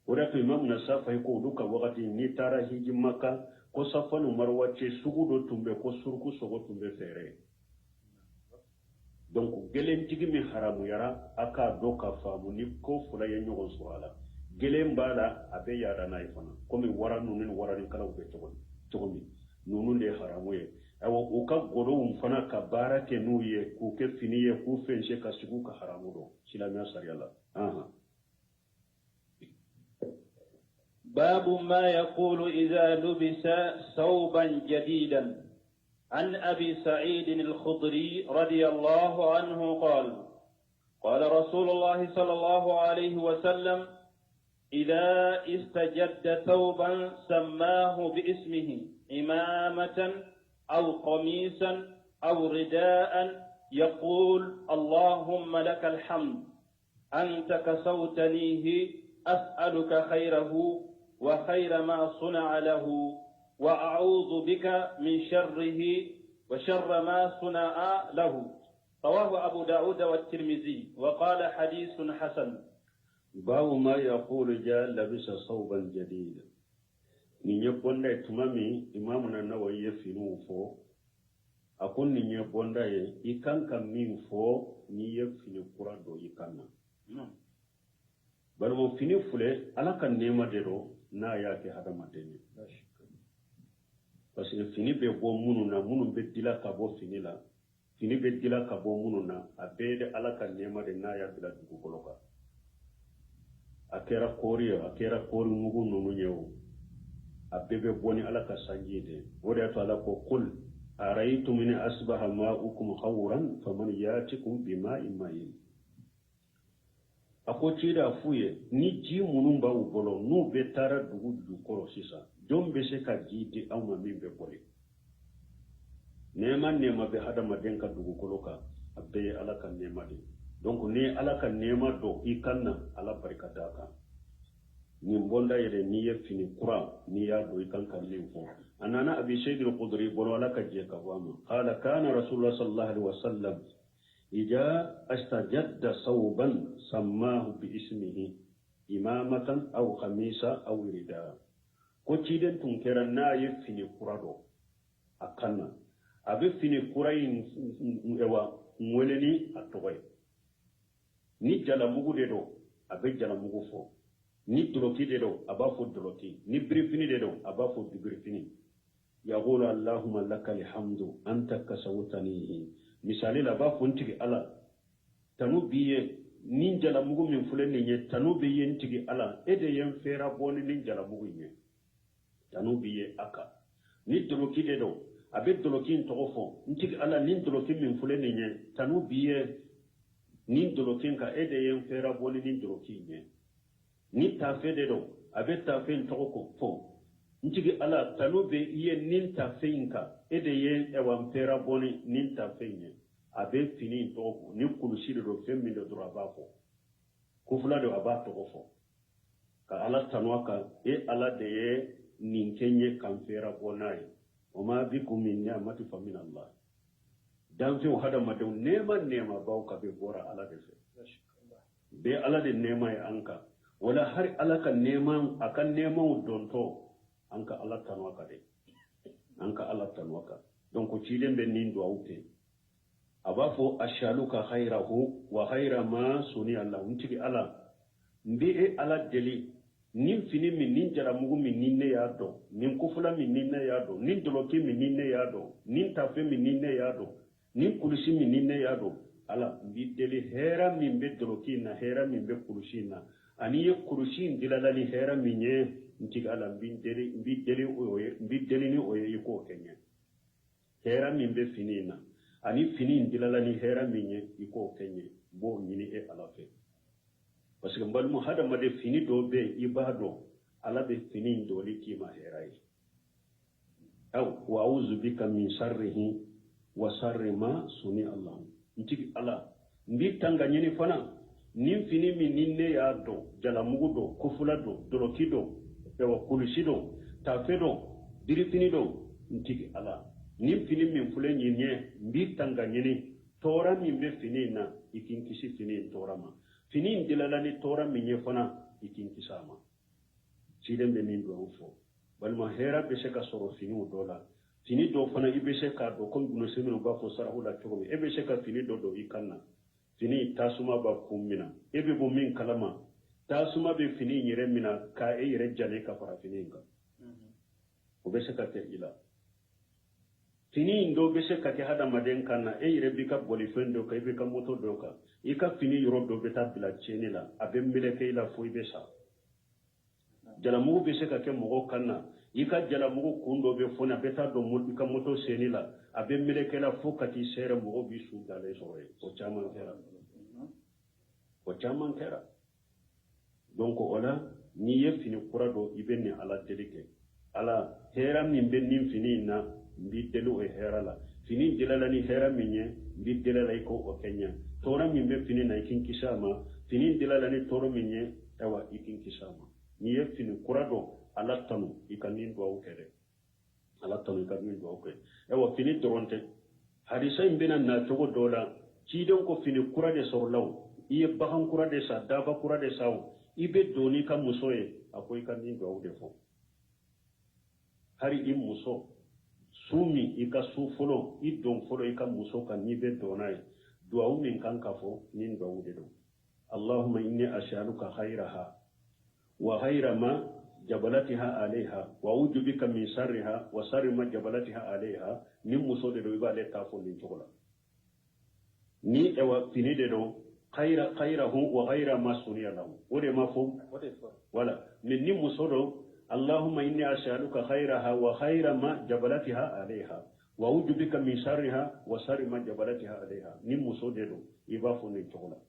ورأت إمام نصافة يقول لك وقت نتارا هيج مكة كصفا ومروة سجود تنبه كسرق سجود تنبه فيره donc gelen tigi mi haramu yara aka do ka famu ni ko fula ye nyogon suala gelen bala abe yara na ifana komi wara nunun wara ni kala ube togomi nunun de haramu ye awo o ka godo fana ka barake nuye ku ke finiye ku fenje ka sigu ka haramu do silamiya sariyala aha باب ما يقول إذا لبس ثوبا جديدا. عن أبي سعيد الخضري رضي الله عنه قال قال رسول الله صلى الله عليه وسلم إذا استجد ثوبا سماه باسمه إمامة أو قميصا أو رداء يقول اللهم لك الحمد أنت كسوتنيه أسألك خيره وخير ما صنع له وأعوذ بك من شره وشر ما صنع له. رواه أبو داود والترمذي وقال حديث حسن. باب ما يقول جاء لبس صوبا جديدا. ni bonda tumami imamuna Nawawi yefinu fo akon ni bonda ye ikanka min fo ni yefini kura do ikanna bari mo fini fule ala kan nema de do na yake hadama deni parce que fini be bo munu na munu be dila ka bo fini la fini be dila ka bo munu na abede ala kan nema de na ya bila dugu koloka akera kori mugu nunu nyewo abebe boni ala ka sanjide wode to ala ko qul araytum min asbaha ma'ukum khawran faman yatikum bima'in ma'in ako tida fuye ni ji munun ba u bolo nu be tara dugu koro sisa don be se ka jiti awma min be bole nema be hadama den ka dugu koloka abbe ala kan nema de donc ni ala kan nema do ikanna ala barikata ka ni bonda yede ni yefini qura ni ya do ikan kan limfo anana abi shayd al-qudri bolo ala ka je ka wama qala kana rasulullah sallallahu alaihi wasallam ija astajadda sawban sammahu bi ismihi imamatan aw khamisa aw rida ko ciden tun kera na yefini qura do akanna abe fini qura in ewa ngoleni atoy ni jala mugu de do abe jala mugu fo ni doloki de do aba fo doloki ni brifini de do aba fo brifini yaqulu allahumma lakal hamdu anta kasawtani misali la ba fo ntigi ala tanu biye ni jala mugu min fulen ni tanu biye ntigi ala ede yen fera boni ni jala mugu nye tanu biye aka ni doloki de do abe doloki ntoko fo ntigi ala ni doloki min fulen ni tanu biye ni doloki ka ede yen fera boni ni doloki nye ni tafe de do abe tafe ntoko ko fo ntigi ala tanu be iye nin tafe inka ede yen ewa mpera boni nin tafe nye abe fini ntoko ni kulushi de do femmi de do abafo kufula de abato ko fo ka ala tanwaka ala de ye nin kenye kamfera bonai wama bikum min ni'mati fa min Allah dan fi hada madau nema bauka be bora ala de fe be ala de nema ya anka wala har alaka neman akan neman donto anka Allah tanwaka de anka Allah tanwaka donc ko cilen be nin do awte abafo ashaluka khairahu wa khaira ma suni Allah untigi ala mbi ala deli nin fini min nin jara mugu min ninne ya do nin kufula min ninne ya do nin doloki min ninne ya do nin tafe min ninne ya do nin kulushi min ninne ya do ala mbi deli hera min be doloki na hera min be kulushi na ani ye kurushin dilalani hera minye ntiga ala mbi deli ni oye iko kenya hera min be finina ani fini dilalani hera minye iko kenya bo nyini ala fe parce que mbal mu hada ma de fini do be ibado ala be fini do liki ma hera yi aw wa auzu bika min sharrihi wa sharri ma suni Allah ntiga ala mbi tanga nyini fana nin fini min ninne ya do jala mugu do kufula do doloki do ewa kulushi do tafe do dirifini do ntigi ala nin fini min fule nyinye mbi tanga nyini tora min be fini na ikin kisi fini tora ma fini ndilala ni tora min ye fana ikin kisama ciden be min do fo balma hera be se ka soro fini o dola fini do fana ibe se ka do kon guno semino ba fo sarahu la togo ebe se ka fini do ikanna fini tasuma ba kummina ebe bo min kalama tasuma be fini yire mina ka e yire jale ka fara fini nga o be se ka te ila fini ndo be se ka ke hada maden kana e yire bi ka boli fendo ka ibe ka moto do ka e ka fini yoro do be ta bila chenila abe mbele ke ila fo ibe sa jala mugu be se ka ke mogo kana e ka jala mugu kundo be fona be ta do mo ka moto senila abe mbele ke la fo ka ti sere mogo bi su dale so e o chaman kera donc wala ni ye fini kura do ibeni ala delike ala hera min ben nin fini na mbi delu e hera la fini dilala ni hera minye mbi dilala iko o kenya tora min be fini na ikin kisama fini dilala ni toro minye ewa ikin kisama ni ye fini kura do ala tanu ikanin do o kede ala tanu ka min do okay e wa fini doronte hadisa imbena na togo dola cidon ko fini kura de sorlaw iye bahan kura de sa daba kura de saw ibe doni ka musoye akoy kan ni do fo hari im muso sumi ika su folo i don folo ika muso kan ni be donai du'a min kan ka fo nin do do allahumma inni as'aluka khairaha wa khaira ma jabalatiha alaiha wa a'udhu bika min sharriha wa sharri ma jabalatiha alaiha nin muso de do iba le ta fo nin tokola ni ewa fini de do khairahu wa khaira ma suniya lahu ode ma fo wala min ni muso do اللهم إني أسألك خيرها وخير ما جبلتها عليها وأعوذ بك من شرها وشر ما جبلتها عليها نمسو ديرو يبافو نيتولا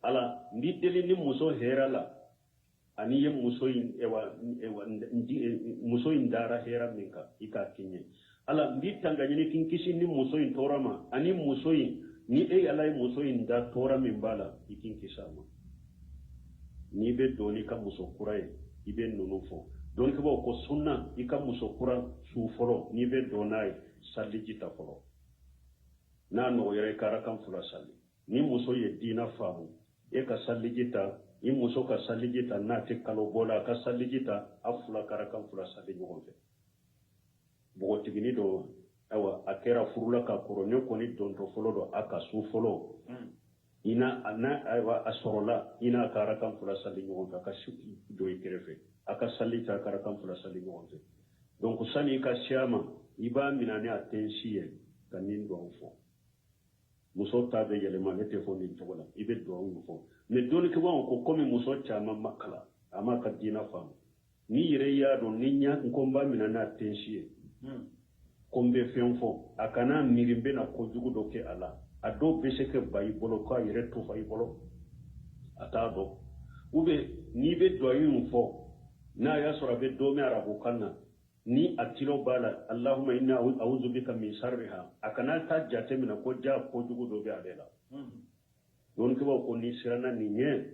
على ندلي نمسو هيرالا أني يمسو مسو إندارا هيرا منك إكاكيني على ندتانغاني كينكيشي نمسو إنتورما أني مسو ni e alay muso inda tora min bala ikin kisama ni be doni ka muso kuraye ibe nunu fo don ko ko sunna ika muso kura su folo ni be donai salli jita folo na no yere karakan fula salli ni muso ye dina famu e ka salli jita ni muso ka salli jita na te kalo bola ka salli jita afula karakan fula salli nyogonte bo tigini do awa akera furula ka koronyo koni don to folo do aka su folo ina ana aywa asorola ina karakan fula salli nyogonte ka shuki do ikerefe aka salli ta karakan fula salli nyogonte donc sani ka siama iba minane attention kanin do fo muso ta be yele ma nete fo ni togola ibe do fo me doni ke won ko komi muso chama makala ama ka dina fam ni yire ya do ninya ko mba minane attention kombe fenfo akana mirimbe na ko jugu do ke ala ado be se ke bayi bolo ko yire to fayi bolo atado ube ni be do yun fo na ya sura be do me arabu kanna ni atilo bala allahumma inna a'udhu bika min sharriha akana ta jate mina ko ja ko jugu do be alela don ko ni sirana ni nye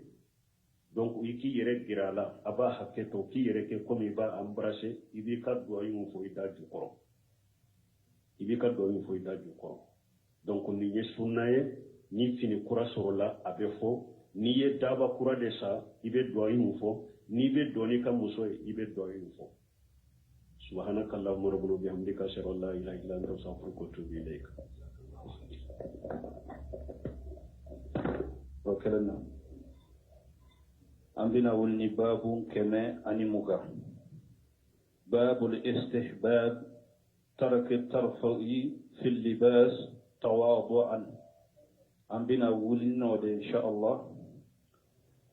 donc iki yere girala aba haketo ki yere ke komi ba embrasser ibi ka do yun fo idaju koro ibi ka do yun fo idaju koro donc ni ye sunnaye ni fini kura sorola abe fo ni ye daba kura de sa ibe do yun fo ni be doni ka muso ibe do yun fo subhanaka allahumma rabbuna bihamdika ashhadu an la ilaha illa anta astaghfiruka wa atubu ilayk وكلنا عندنا ولني باب كما أنمغا باب الاستحباب ترك الترفع في اللباس تواضعا عندنا ولنا إن شاء الله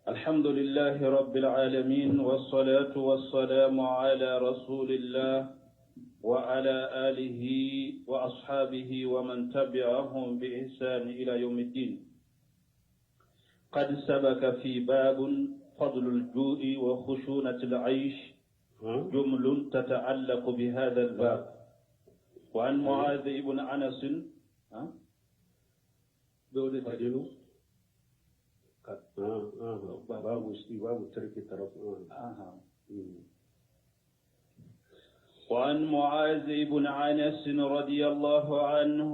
الحمد لله رب العالمين والصلاة والسلام على رسول الله وعلى آله وأصحابه ومن تبعهم بإحسان إلى يوم الدين قد سبق في باب فضل الجوع وخشونة العيش جمل تتعلق بهذا الباب وعن معاذ بن أنس وعن معاذ بن أنس رضي الله عنه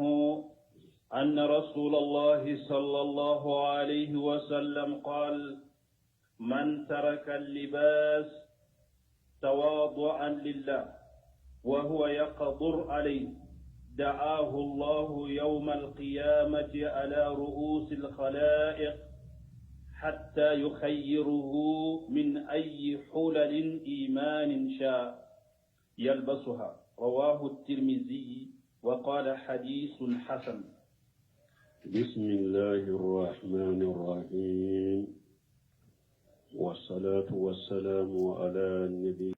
أن رسول الله صلى الله عليه وسلم قال من ترك اللباس تواضعا لله وهو يقدر عليه دعاه الله يوم القيامة على رؤوس الخلائق حتى يخيره من أي حلل إيمان شاء يلبسها رواه الترمذي وقال حديث حسن. بسم الله الرحمن الرحيم والصلاة والسلام على النبي